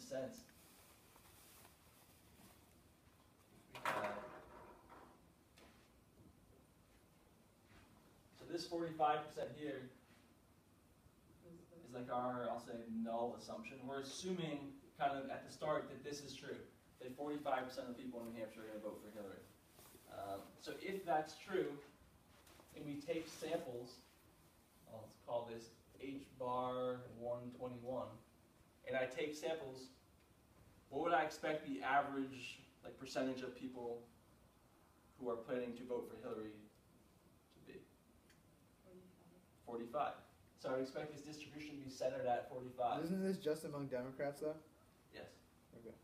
sense. So this 45% here is like our, I'll say, null assumption. We're assuming kind of at the start that this is true, that 45% of people in New Hampshire are going to vote for Hillary. So if that's true, and we take samples, let's call this H bar 121, and I take samples, what would I expect the average percentage of people who are planning to vote for Hillary to be? 45. So I would expect this distribution to be centered at 45. Isn't this just among Democrats, though? Yes. Okay.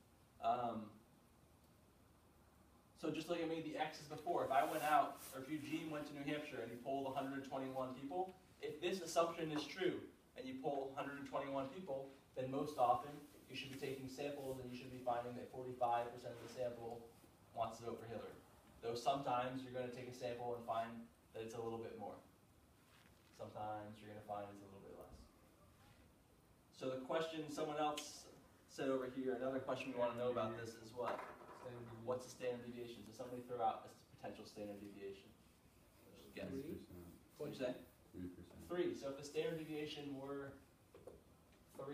So just like I made the X's before, if I went out, or if Eugene went to New Hampshire and he polled 121 people, if this assumption is true, and you poll 121 people, then most often you should be taking samples and you should be finding that 45% of the sample wants to vote for Hillary. Though sometimes you're going to take a sample and find that it's a little bit more. Sometimes you're going to find it's a little bit less. So the question someone else said over here, another question we want to know about this is what? What's the standard deviation? So somebody throw out a potential standard deviation. Just guess. 3%. What'd you say? 3%. 3. So if the standard deviation were 3%,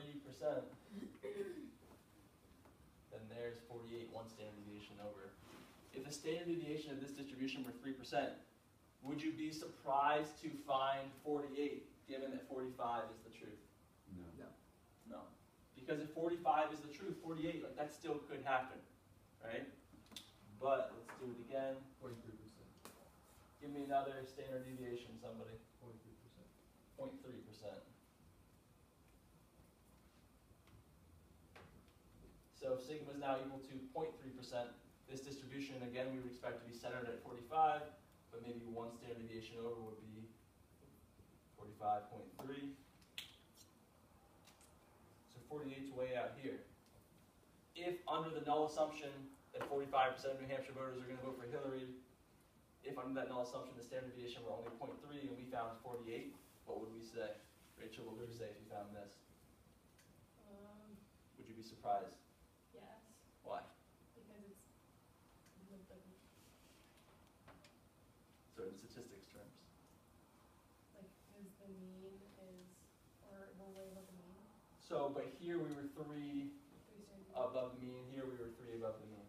then there's 48, one standard deviation over. If the standard deviation of this distribution were 3%, would you be surprised to find 48, given that 45 is the truth? No. No. Because if 45 is the truth, 48, that still could happen, right? But let's do it again. 43%. Give me another standard deviation, somebody. 43%. 0.3%. So if sigma is now equal to 0.3%, this distribution, again, we would expect to be centered at 45, but maybe one standard deviation over would be 45.3. So 48 is way out here. If under the null assumption that 45% of New Hampshire voters are going to vote for Hillary, if under that null assumption the standard deviation were only 0.3 and we found 48, what would we say? Rachel, what would you say if you found this? Would you be surprised? Yes, Why? because it's So in statistics terms. because the mean is, or we're way above the mean. So, but here we were 3 3 standard above the mean, here we were 3 above the mean.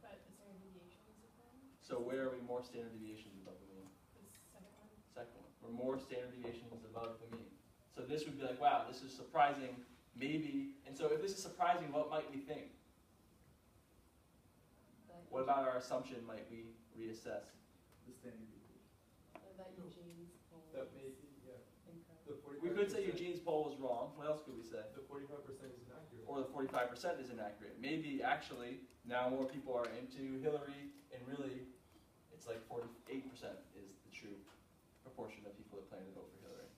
But the standard deviation is different. So where are we more standard deviations above the mean? The second one. Second one. We're more standard deviations above the mean. So this would be like, wow, this is surprising, maybe. And so if this is surprising, what might we think? What about our assumption might we reassess? The standard deviation. That Eugene's poll That is may be, yeah. incorrect. The 45%. We could say Eugene's poll was wrong. What else could we say? The 45% is inaccurate. Or the 45% is inaccurate. Maybe actually now more people are into Hillary, and really it's like 48% is the true proportion of people that plan to vote for Hillary.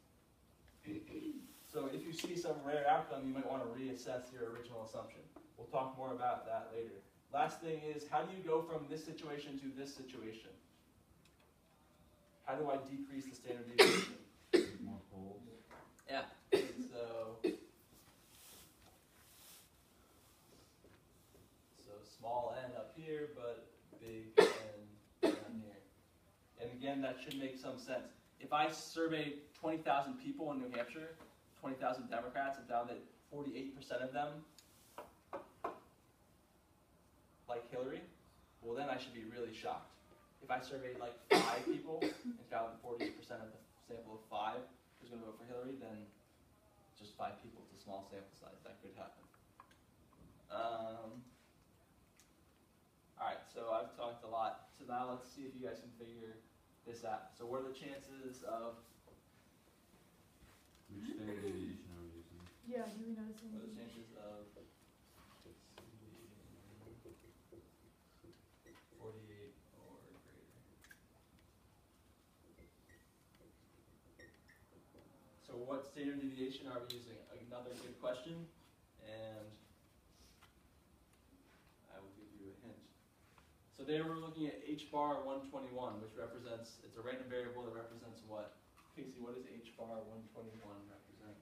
So if you see some rare outcome, you might want to reassess your original assumption. We'll talk more about that later. Last thing is, how do you go from this situation to this situation? How do I decrease the standard deviation? More polls. Yeah. So small n up here, but big N down here. And again, that should make some sense. If I surveyed 20,000 people in New Hampshire, 20,000 Democrats, and found that 48% of them like Hillary, well then I should be really shocked. If I surveyed like 5 people and found that 48% of the sample of 5 was going to vote for Hillary, then just 5 people, it's a small sample size. That could happen. Alright, so I've talked a lot. So now let's see if you guys can figure this out. So what are the chances of, Which standard deviation are we using? Yeah, do we notice what are the anything? chances of 48 or greater? So what standard deviation are we using? Another good question, and I will give you a hint. So there we're looking at H bar 121, which represents, it's a random variable that represents what? Casey, what does H bar 121 represent?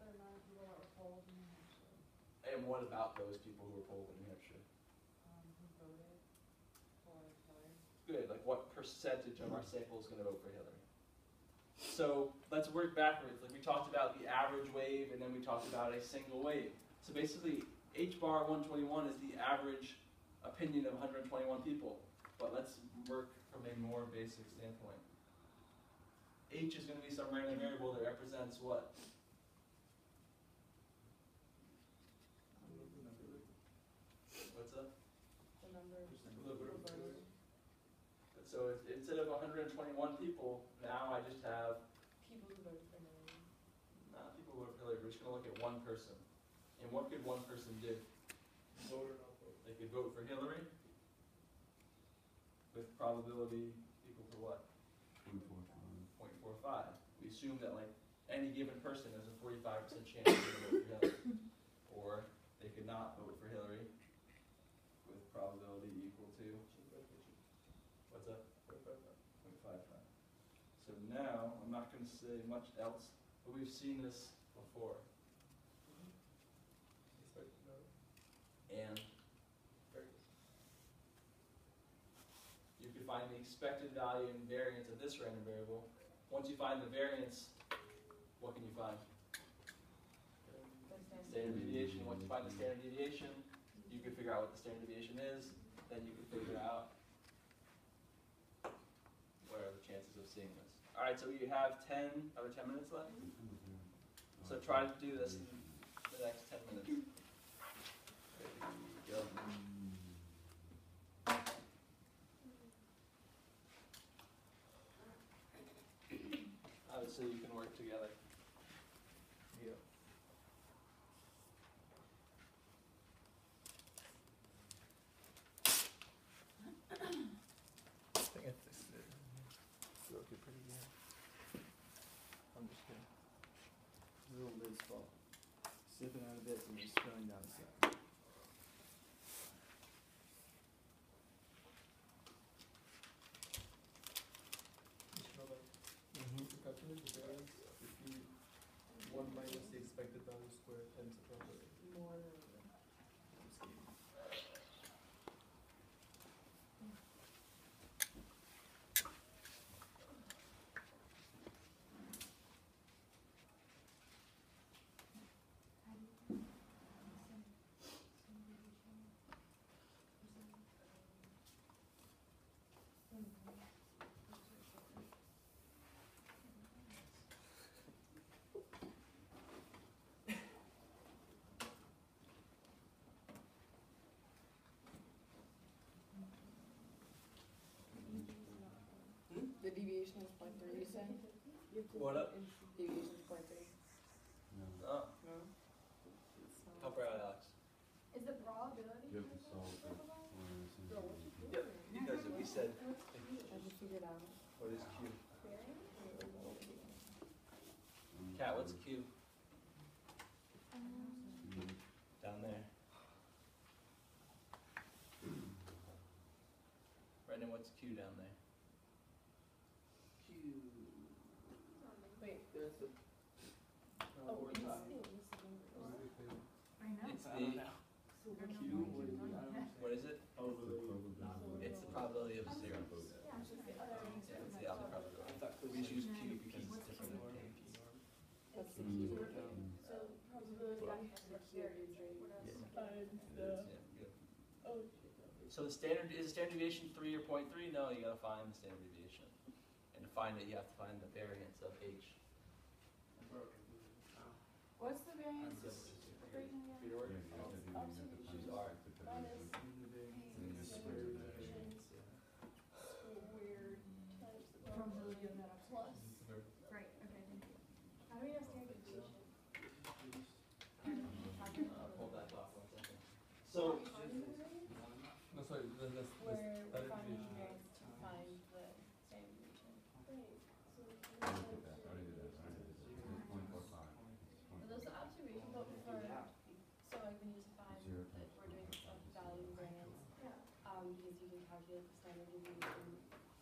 The amount of people that were polled in New Hampshire. And And what about those people who were polled in New Hampshire? Who voted for Hillary? Good, like what percentage of our sample is gonna vote for Hillary? So let's work backwards. Like we talked about the average wave and then we talked about a single wave. So basically H bar 121 is the average opinion of 121 people. But let's work from a more basic standpoint. H is gonna be some random variable that represents what? What's up? The number of Just people number of voted. So instead of 121 people, now I just have People who voted for Hillary. people who vote for Hillary. We're just going to look at one person. And what could one person do? Vote or not vote? They could vote for Hillary with probability equal to what? 0.45. We assume that like any given person has a 45% chance to vote for Hillary. Or they could not vote for Hillary with probability equal to, what's that? 0.55. So now, I'm not going to say much else, but we've seen this before. Expected vote. And Very good. you could find the expected value and variance of this random variable. Once you find the variance, what can you find? Standard deviation. Once you find the standard deviation, you can figure out what the standard deviation is. Then you can figure out what are the chances of seeing this. All right, so you have 10 minutes left. So try to do this in the next 10 minutes. There you go. Obviously, you can work together. Yeah. I think it's looking pretty good. I'm just kidding. This is a little Liz fault. Sipping out of this and just spilling down the side. You should know that to calculate the variance, if you 1 minus the expected value squared ends up on the More than. scheme. The deviation is 0.3, you said? What up? Deviation is 0.3. Oh, No? help her out, Alex. Is the probability? You have to solve the Yep, because we said, I just figured out. what is Q? Cat, what's Q? Down there. Brendan, what's Q down there? Wait. That's the. Oh, Or it's tie. I know. It's the, what is it? It's the probability of 0. It's the alpha probability. We just use Q because it's different than K. That's the key. So probability That's the key usage rate. It is, yeah, good. So the standard, is the standard deviation 3 or 0.3? No, you gotta find the standard deviation. And to find it, you have to find the variance of H. What's the variance equation again? Peter, work? observations R. minus standard deviation squared times the probability of that plus. Right, okay, thank you. How do we have standard deviation? Hold that thought for 1 second. So, No, sorry, that's Where we're standard finding deviation. variance to find the standard deviation. Right, so. Are those the observation, but before, so like we need to find that we're doing some value variance. Yeah. Because you can calculate the standard deviation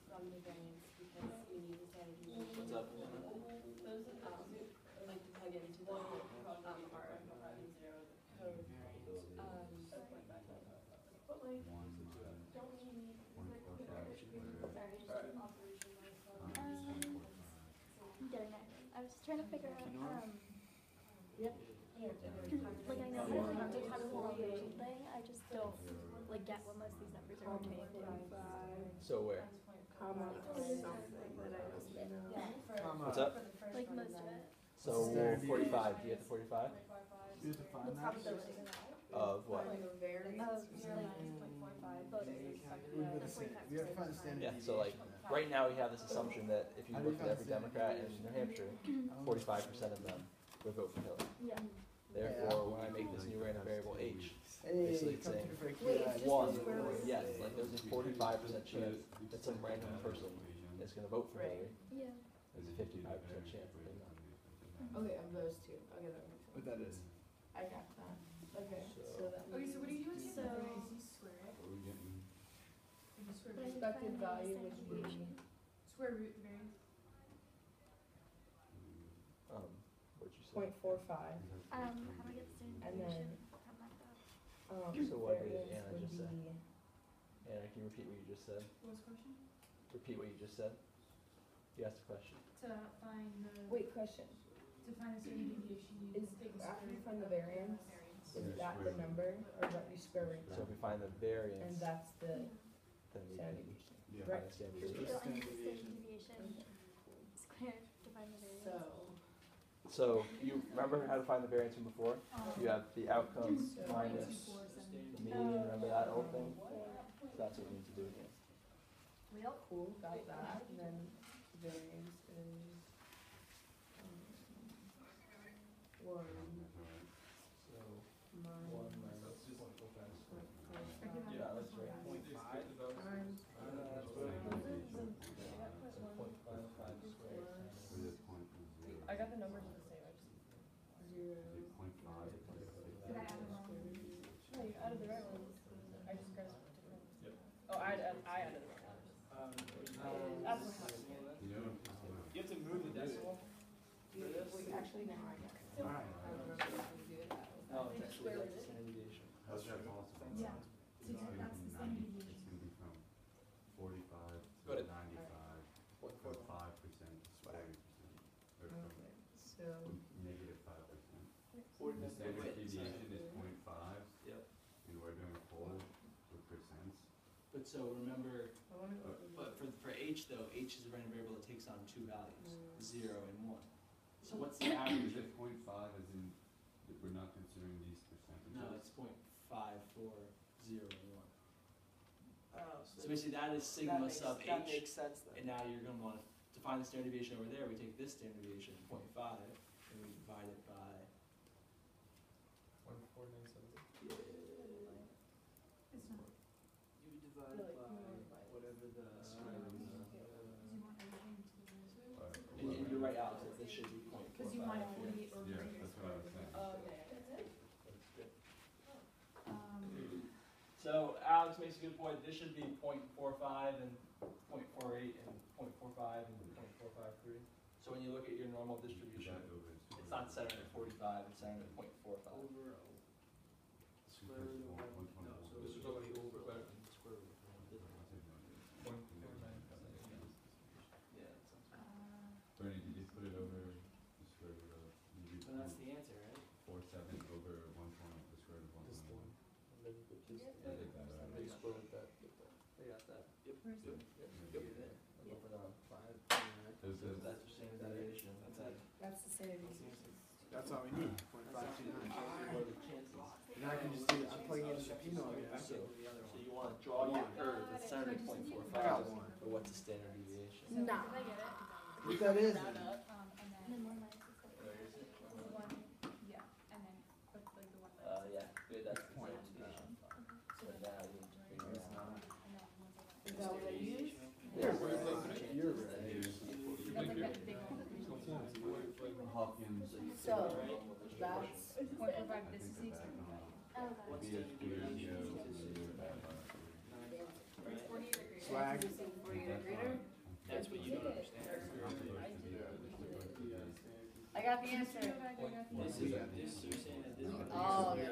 from the variance because you need the standard deviation. What's up? Those, like to plug into the, our 0 code. like, one minus don't we need, point four five squared sorry, just Alright. do operation like, times point four five. I'm getting it. I was just trying to figure out, yeah. like I know how to do the whole equation thing, I just don't like get what most of these numbers are pertaining to. So where? Comma, something that I don't know. Yeah, for, What's up? for the first Like one most and of then it. So Standard 45. Do you get the 45? You define The that? probability Of what? Find the variance. of zero minus 0.45 voters. We have the same, we have to find the standard Yeah, deviation. so like, of that. right now we have this assumption that if you How do you look at find every the Democrat in standard New Hampshire, deviation? 45% of them would vote for Hillary. Yeah. Therefore, when I make this new random variable h, Hey, basically it's come saying, to break Wait, your it's ice. just one, the square root? yes, like there's a 45% chance that some random person is gonna vote for Hillary. Yeah. There's a 55% chance that they're not. Okay, of those two. Okay, that makes sense. What that is. I got that. Okay, so that Okay, so what do you do with So- the variance? You square it, What are we getting? and you square But I root, need to Expected find the value standard would be- deviation. square root the variance. What'd you say? 0.45. How do I get the standard And then- deviation? How am I that? So what did Variance Anna would just say? be- Anna, can you repeat what you just said? What's the question? Repeat what you just said? You asked a question. To find the, Wait, question. to find the standard deviation, you Is, take the after square you root find the of variance, variance. is that the number or what you square root So if that? we find the And variance, that's the then we standard can deviation. Yeah. find the standard Here's deviation. So I need the standard standard deviation squared to find the variance. So, So you remember how to find the variance from before? You have the outcome So- minus the median, remember that whole thing? So that's what we need to do again. cool, got that. And then variance is, one So minus minus 0.45 squared. Expected Yeah, value that's plus right. one. times So 0.55 squared. I got the numbers the same, I just zero. Did I add the wrong one? No, you added the right ones. I just grabbed different. Yep. Oh, I added the right ones. That's what happened. You have to move the decimal for this? Wait, actually, no, I got it. Alright. I remember how to do it. No, it's actually that's the standard deviation. How's that possible? Yeah. So that's the standard It's deviation. gonna be from 45 Go to ahead. 95, Point from four. 5% to 40%, or from Okay, so, negative 5%. The Ordinance. standard deviation is 0.5, Yep. and we're doing full with percents. But so remember, I wanna go. but for h though, h is a random variable that takes on two values, 0 and 1. So what's the Is average? it 0.5 as in, that we're not considering these percentages? No, it's 0.5 for 0 and 1. Oh, So basically that is that sigma makes, sub that h, makes sense then. and now you're gonna want to find the standard deviation over there, we take this standard deviation, 0.5, and we divide it by, 14970. It's not, You divide Like, by whatever the square root because you want everything to the variance. and you're right, Alex, that this should be 0.45 Because you want here. 48 or Yeah, greater. that's what I was saying. Okay. So Alex makes a good point, this should be 0.45 and 0.48 and 0.45 and 0.453. So when you look at your normal Is distribution, that over it's not centered at 45, it's centered at 0.45. Over square root of one, no, so This it's is already over over. square root of one. 14970. Yeah, that sounds right. Bernie, did you put it over the square root of, did you And that's the answer, right? 47 over 120, the square root of This 121? one. And then you put this. I think that, And then you square with that, get that. They got that. Yep. Where's Yep. Yep. I'm up and on 5. Does So this, that's your standard deviation, that's it. That's the standard deviation. That's all we need, 0.529. What are the chances? And I can just do, I'm plugging in the Pinot again, I So, can't do the other so one. you wanna draw your curve that's centered at I 0.45, got one. but what's the standard deviation? So Nah. did I get it? What that is, Round then? up, and And then then 1 minus the square Where is it? the one, yeah, and then put like the one. Yeah, good, that's the Point. standard deviation. So So then now you can figure It's out. not. Is that what I use? You're right. You're right. That's like that big one. Hawkins, So, that's, 0.45, I this is think the they're back on. Oh, What's BS the Studio, deviation? they're back on. It's 48 or greater. Swag. you say 48 or greater? That's what you don't understand. I got the answer. This is, you're saying that this. Oh, yeah.